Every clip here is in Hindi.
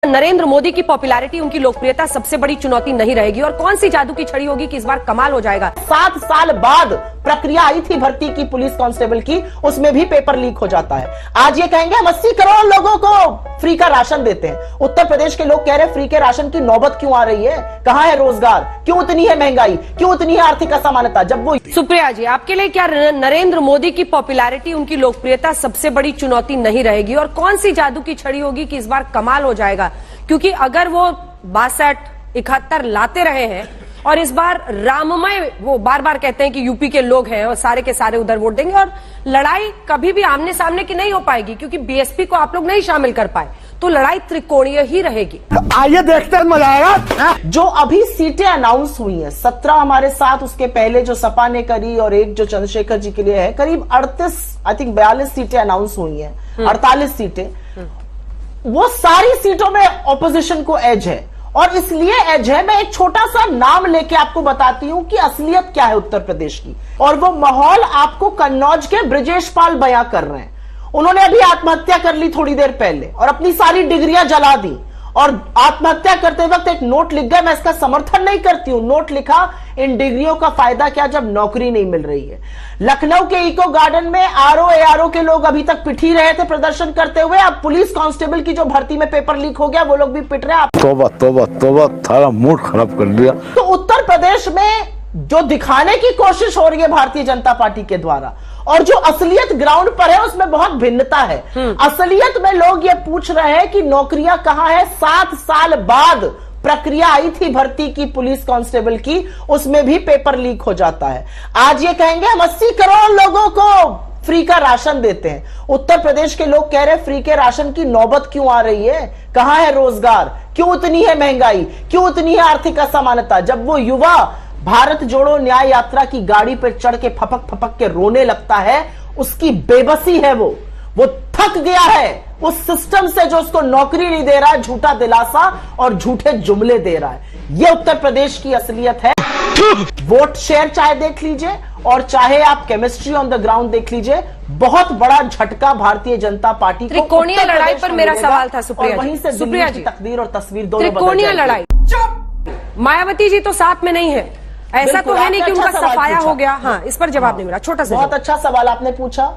नरेंद्र मोदी की पॉपुलैरिटी, उनकी लोकप्रियता सबसे बड़ी चुनौती नहीं रहेगी। और कौन सी जादू की छड़ी होगी कि इस बार कमाल हो जाएगा। 7 साल बाद प्रक्रिया आई थी भर्ती की पुलिस कांस्टेबल की, उसमें भी पेपर लीक हो जाता है। आज ये कहेंगे हम 80 करोड़ लोगों को फ्री का राशन देते हैं। उत्तर प्रदेश के लोग कह रहे हैं फ्री के राशन की नौबत क्यों आ रही है, कहां है रोजगार, क्यों इतनी है महंगाई, क्यों इतनी है आर्थिक असमानता। जब वो सुप्रिया जी, आपके लिए क्या नरेंद्र मोदी की पॉपुलैरिटी, उनकी लोकप्रियता सबसे बड़ी चुनौती नहीं रहेगी? और कौन सी जादू की छड़ी होगी कि इस बार कमाल हो जाएगा? क्योंकि अगर वो 62, 71 लाते रहे हैं और इस बार राममय, वो बार बार कहते हैं कि यूपी के लोग हैं और सारे के सारे उधर वोट देंगे, और लड़ाई कभी भी आमने सामने की नहीं हो पाएगी क्योंकि बीएसपी को आप लोग नहीं शामिल कर पाए, तो लड़ाई त्रिकोणीय ही रहेगी। आइए देखते हैं, मजा आएगा। जो अभी सीटें अनाउंस हुई हैं 17 हमारे साथ, उसके पहले जो सपा ने करी और एक जो चंद्रशेखर जी के लिए है, करीब 38 आई थिंक 42 सीटें अनाउंस हुई हैं, 48 सीटें। वो सारी सीटों में ऑपोजिशन को एज है, और इसलिए एज है। मैं एक छोटा सा नाम लेके आपको बताती हूं कि असलियत क्या है उत्तर प्रदेश की, और वो माहौल आपको कन्नौज के ब्रजेश पाल बयां कर रहे हैं। उन्होंने अभी आत्महत्या कर ली थोड़ी देर पहले और अपनी सारी डिग्रियां जला दी, और आत्महत्या करते वक्त एक नोट लिख गए। मैं इसका समर्थन नहीं करती हूं। नोट लिखा, इन डिग्रियों का फायदा क्या जब नौकरी नहीं मिल रही है। लखनऊ के इको गार्डन में आरओ एआरओ के लोग अभी तक पिट ही रहे थे प्रदर्शन करते हुए। अब पुलिस कांस्टेबल की जो भर्ती में पेपर लीक हो गया, वो लोग भी पिट रहे हैं। तौबा तौबा तौबा, थारा मूड खराब कर दिया। तो उत्तर प्रदेश में जो दिखाने की कोशिश हो रही है भारतीय जनता पार्टी के द्वारा, और जो असलियत ग्राउंड पर है, उसमें बहुत भिन्नता है। असलियत में लोग ये पूछ रहे हैं कि नौकरियां कहां है। 7 साल बाद प्रक्रिया आई थी भर्ती की पुलिस कांस्टेबल की, उसमें भी पेपर लीक हो जाता है। आज ये कहेंगे हम 80 करोड़ लोगों को फ्री का राशन देते हैं। उत्तर प्रदेश के लोग कह रहे हैं फ्री के राशन की नौबत क्यों आ रही है, कहां है रोजगार, क्यों इतनी है महंगाई, क्यों इतनी है आर्थिक असमानता। जब वो युवा भारत जोड़ो न्याय यात्रा की गाड़ी पर चढ़ के फपक फपक के रोने लगता है, उसकी बेबसी है। वो थक गया है उस सिस्टम से जो उसको नौकरी नहीं दे रहा है, झूठा दिलासा और झूठे जुमले दे रहा है। यह उत्तर प्रदेश की असलियत है। वोट शेयर चाहे देख लीजिए और चाहे आप केमिस्ट्री ऑन द ग्राउंड देख लीजिए, बहुत बड़ा झटका भारतीय जनता पार्टी को। त्रिकोणीय लड़ाई पर मेरा सवाल था सुप्रिया, वहीं से सुप्रिया की तकदीर और तस्वीर दोनों त्रिकोणीय लड़ाई। मायावती जी तो साथ में नहीं है, ऐसा तो है नहीं कि उनका सफाया हो गया। हाँ, इस पर जवाब नहीं मिला। छोटा सा बहुत अच्छा सवाल आपने पूछा।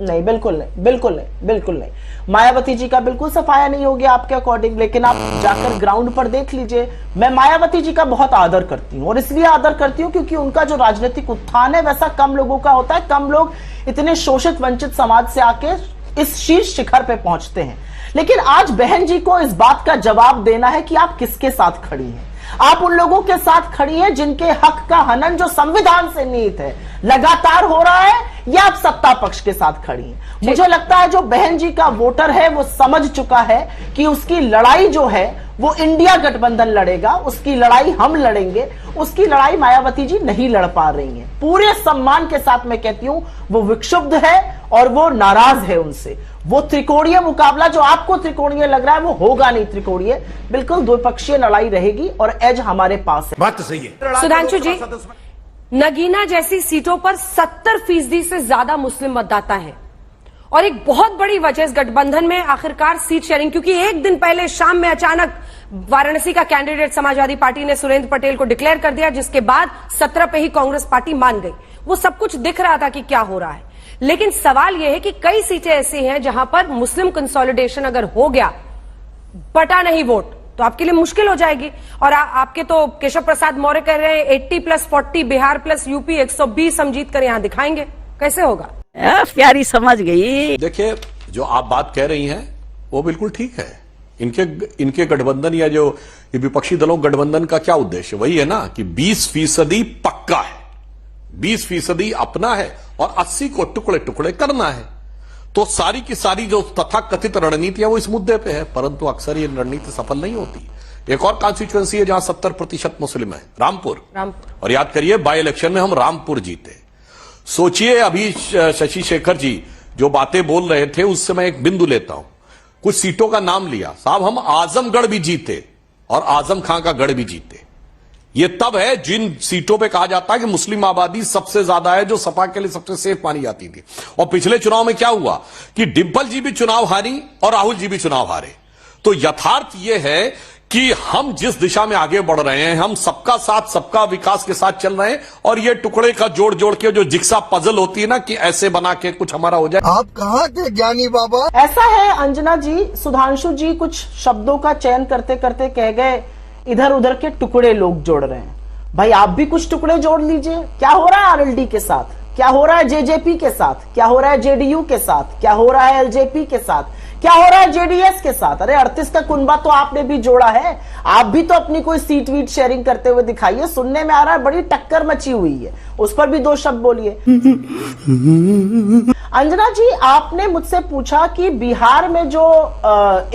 नहीं, बिल्कुल नहीं, बिल्कुल नहीं, बिल्कुल नहीं। मायावती जी का बिल्कुल सफाया नहीं हो गया आपके अकॉर्डिंग, लेकिन आप जाकर ग्राउंड पर देख लीजिए। मैं मायावती जी का बहुत आदर करती हूं, और इसलिए आदर करती हूं क्योंकि उनका जो राजनीतिक उत्थान है वैसा कम लोगों का होता है। कम लोग इतने शोषित वंचित समाज से आके इस शीर्ष शिखर पे पहुंचते हैं। लेकिन आज बहन जी को इस बात का जवाब देना है कि आप किसके साथ खड़ी हैं। आप उन लोगों के साथ खड़ी हैं जिनके हक का हनन जो संविधान से निहित है लगातार हो रहा है, या आप सत्ता पक्ष के साथ खड़ी हैं। मुझे लगता है जो बहन जी का वोटर है वो समझ चुका है कि उसकी लड़ाई जो है वो इंडिया गठबंधन लड़ेगा, उसकी लड़ाई हम लड़ेंगे। उसकी लड़ाई मायावती जी नहीं लड़ पा रही हैं। पूरे सम्मान के साथ मैं कहती हूं वो विक्षुब्ध है और वो नाराज है उनसे। वो त्रिकोणीय मुकाबला जो आपको त्रिकोणीय लग रहा है वो होगा नहीं त्रिकोणीय, बिल्कुल द्विपक्षीय लड़ाई रहेगी, और एज हमारे पास है। बात तो सही है। सुधांशु जी, नगीना जैसी सीटों पर 70% से ज्यादा मुस्लिम मतदाता है, और एक बहुत बड़ी वजह इस गठबंधन में आखिरकार सीट शेयरिंग, क्योंकि एक दिन पहले शाम में अचानक वाराणसी का कैंडिडेट समाजवादी पार्टी ने सुरेंद्र पटेल को डिक्लेयर कर दिया, जिसके बाद 17 पे ही कांग्रेस पार्टी मान गई। वो सब कुछ दिख रहा था कि क्या हो रहा है, लेकिन सवाल यह है कि कई सीटें ऐसी हैं जहां पर मुस्लिम कंसोलिडेशन अगर हो गया, बटा नहीं वोट, तो आपके लिए मुश्किल हो जाएगी। और आपके तो केशव प्रसाद मौर्य कह रहे हैं 80+40 बिहार प्लस यूपी 120 हम जीत कर यहां दिखाएंगे। कैसे होगा? प्यारी समझ गई। देखिए, जो आप बात कह रही हैं वो बिल्कुल ठीक है। इनके गठबंधन या जो विपक्षी दलों गठबंधन का क्या उद्देश्य, वही है ना कि 20% पक्का है, 20% अपना है और 80 को टुकड़े टुकड़े करना है। तो सारी की सारी जो तथाकथित रणनीतियां वो इस मुद्दे पे है, परंतु अक्सर ये रणनीति सफल नहीं होती। एक और कॉन्स्टिट्यूएंसी है जहां 70% मुस्लिम है, रामपुर। और याद करिए बाई इलेक्शन में हम रामपुर जीते। सोचिए, अभी शशि शेखर जी जो बातें बोल रहे थे उससे मैं एक बिंदु लेता हूं। कुछ सीटों का नाम लिया, साहब हम आजमगढ़ भी जीते और आजम खां का गढ़ भी जीते। ये तब है जिन सीटों पे कहा जाता है कि मुस्लिम आबादी सबसे ज्यादा है, जो सपा के लिए सबसे सेफ मानी जाती थी। और पिछले चुनाव में क्या हुआ कि डिंपल जी भी चुनाव हारी और राहुल जी भी चुनाव हारे। तो यथार्थ यह है कि हम जिस दिशा में आगे बढ़ रहे हैं, हम सबका साथ सबका विकास के साथ चल रहे हैं, और ये टुकड़े का जोड़ जोड़ के जो जिक्सा पजल होती है ना, कि ऐसे बना के कुछ हमारा हो जाए। आप कहाँ थे ज्ञानी बाबा? ऐसा है अंजना जी, सुधांशु जी कुछ शब्दों का चयन करते करते कह गए इधर उधर के टुकड़े लोग जोड़ रहे हैं। भाई आप भी कुछ टुकड़े जोड़ लीजिए। क्या हो रहा है आरएलडी के साथ, क्या हो रहा है जेजेपी के साथ, क्या हो रहा है जेडीयू के साथ, क्या हो रहा है एलजेपी के साथ, क्या हो रहा है जेडीएस के साथ। अरे 38 का कुनबा तो आपने भी जोड़ा है। आप भी तो अपनी कोई सीट वीट शेयरिंग करते हुए दिखाइए। सुनने में आ रहा है बड़ी टक्कर मची हुई है, उस पर भी 2 शब्द बोलिए। अंजना जी, आपने मुझसे पूछा कि बिहार में जो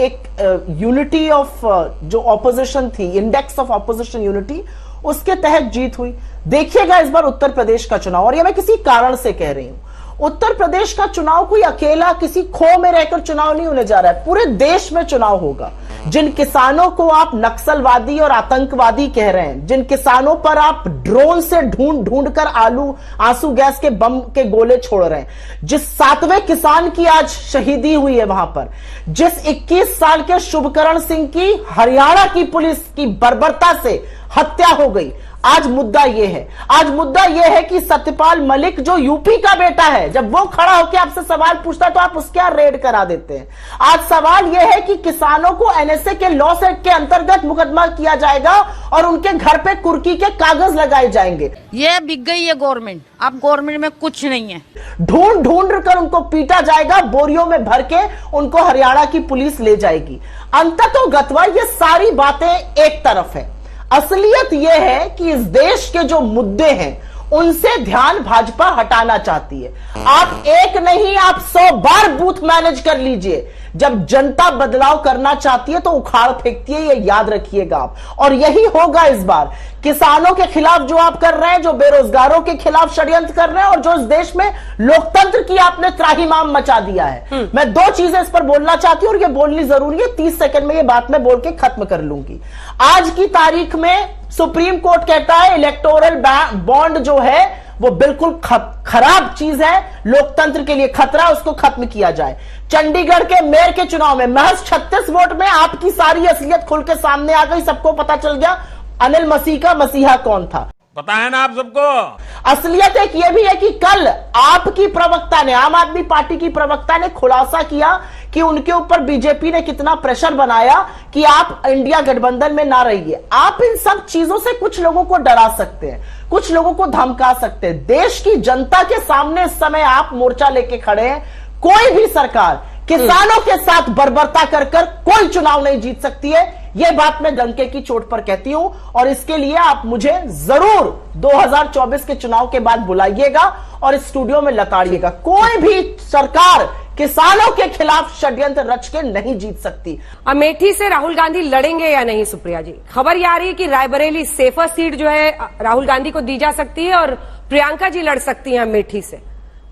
एक यूनिटी ऑफ जो ऑपोजिशन थी, इंडेक्स ऑफ ऑपोजिशन यूनिटी, उसके तहत जीत हुई। देखिएगा इस बार उत्तर प्रदेश का चुनाव, और यह मैं किसी कारण से कह रही हूं, उत्तर प्रदेश का चुनाव कोई अकेला किसी खो में रहकर चुनाव नहीं होने जा रहा है, पूरे देश में चुनाव होगा। जिन किसानों को आप नक्सलवादी और आतंकवादी कह रहे हैं, जिन किसानों पर आप ड्रोन से ढूंढ ढूंढ कर आंसू गैस के बम के गोले छोड़ रहे हैं, जिस 7वें किसान की आज शहीदी हुई है वहां पर, जिस 21 साल के शुभकरण सिंह की हरियाणा की पुलिस की बर्बरता से हत्या हो गई, आज मुद्दा यह है, आज मुद्दा यह है कि सत्यपाल मलिक जो यूपी का बेटा है, जब वो खड़ा होकर आपसे सवाल पूछता है तो आप उसके यहां रेड करा देते हैं। आज सवाल यह है कि किसानों को एनएसए के लॉ सेट के अंतर्गत मुकदमा किया जाएगा और उनके घर पे कुर्की के कागज लगाए जाएंगे। ये बिक गई है गवर्नमेंट, अब गवर्नमेंट में कुछ नहीं है। ढूंढ ढूंढ कर उनको पीटा जाएगा, बोरियों में भर के उनको हरियाणा की पुलिस ले जाएगी। अंततोगत्वा ये सारी बातें एक तरफ है, असलियत यह है कि इस देश के जो मुद्दे हैं उनसे ध्यान भाजपा हटाना चाहती है। आप एक नहीं, आप 100 बार बूथ मैनेज कर लीजिए, जब जनता बदलाव करना चाहती है तो उखाड़ फेंकती है, ये याद रखिएगा आप। और यही होगा इस बार। किसानों के खिलाफ जो आप कर रहे हैं, जो बेरोजगारों के खिलाफ षड्यंत्र कर रहे हैं, और जो इस देश में लोकतंत्र की आपने त्राहिमाम मचा दिया है। मैं 2 चीजें इस पर बोलना चाहती हूं और ये बोलनी जरूरी है। 30 सेकंड में ये बात मैं बोल के खत्म कर लूंगी। आज की तारीख में सुप्रीम कोर्ट कहता है इलेक्टोरल बॉन्ड जो है वो बिल्कुल खराब चीज है, लोकतंत्र के लिए खतरा, उसको खत्म किया जाए। चंडीगढ़ के मेयर के चुनाव में महज 36 वोट में आपकी सारी असलियत खुल के सामने आ गई, सबको पता चल गया अनिल मसीह का मसीहा कौन था। पता है ना आप सबको। असलियत एक ये भी है कि कल आपकी प्रवक्ता ने, आम आदमी पार्टी की प्रवक्ता ने खुलासा किया कि उनके ऊपर बीजेपी ने कितना प्रेशर बनाया कि आप इंडिया गठबंधन में ना रहिए। आप इन सब चीजों से कुछ लोगों को डरा सकते हैं, कुछ लोगों को धमका सकते हैं। देश की जनता के सामने इस समय आप मोर्चा लेके खड़े हैं। कोई भी सरकार किसानों के साथ बर्बरता कर कोई चुनाव नहीं जीत सकती है। यह बात मैं डंके की चोट पर कहती हूं, और इसके लिए आप मुझे जरूर 2024 के चुनाव के बाद बुलाइएगा और इस स्टूडियो में लताड़िएगा। कोई भी सरकार किसानों के खिलाफ षड्यंत्र रच के नहीं जीत सकती। अमेठी से राहुल गांधी लड़ेंगे या नहीं सुप्रिया जी? खबर ये आ रही है कि रायबरेली सेफर सीट जो है राहुल गांधी को दी जा सकती है और प्रियंका जी लड़ सकती हैं अमेठी से।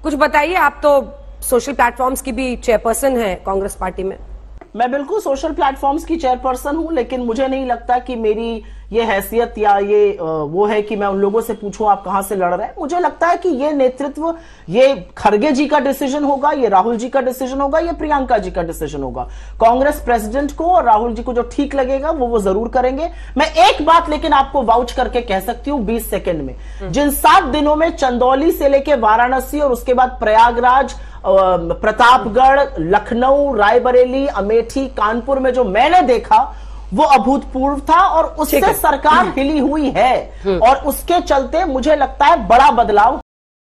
कुछ बताइए, आप तो सोशल प्लेटफॉर्म्स की भी चेयरपर्सन है कांग्रेस पार्टी में। मैं बिल्कुल सोशल प्लेटफॉर्म्स की चेयरपर्सन हूं, लेकिन मुझे नहीं लगता कि मेरी ये हैसियत या ये वो है कि मैं उन लोगों से पूछूं आप कहां से लड़ रहे हैं। मुझे लगता है कि ये नेतृत्व, ये खड़गे जी का डिसीजन होगा, ये राहुल जी का डिसीजन होगा, ये प्रियंका जी का डिसीजन होगा। कांग्रेस प्रेसिडेंट को और राहुल जी को जो ठीक लगेगा वो जरूर करेंगे। मैं एक बात लेकिन आपको वाउच करके कह सकती हूं 20 सेकेंड में, जिन 7 दिनों में चंदौली से लेके वाराणसी और उसके बाद प्रयागराज, प्रतापगढ़, लखनऊ, रायबरेली, अमेठी, कानपुर में जो मैंने देखा वो अभूतपूर्व था, और उससे सरकार हिली हुई है, और उसके चलते मुझे लगता है बड़ा बदलाव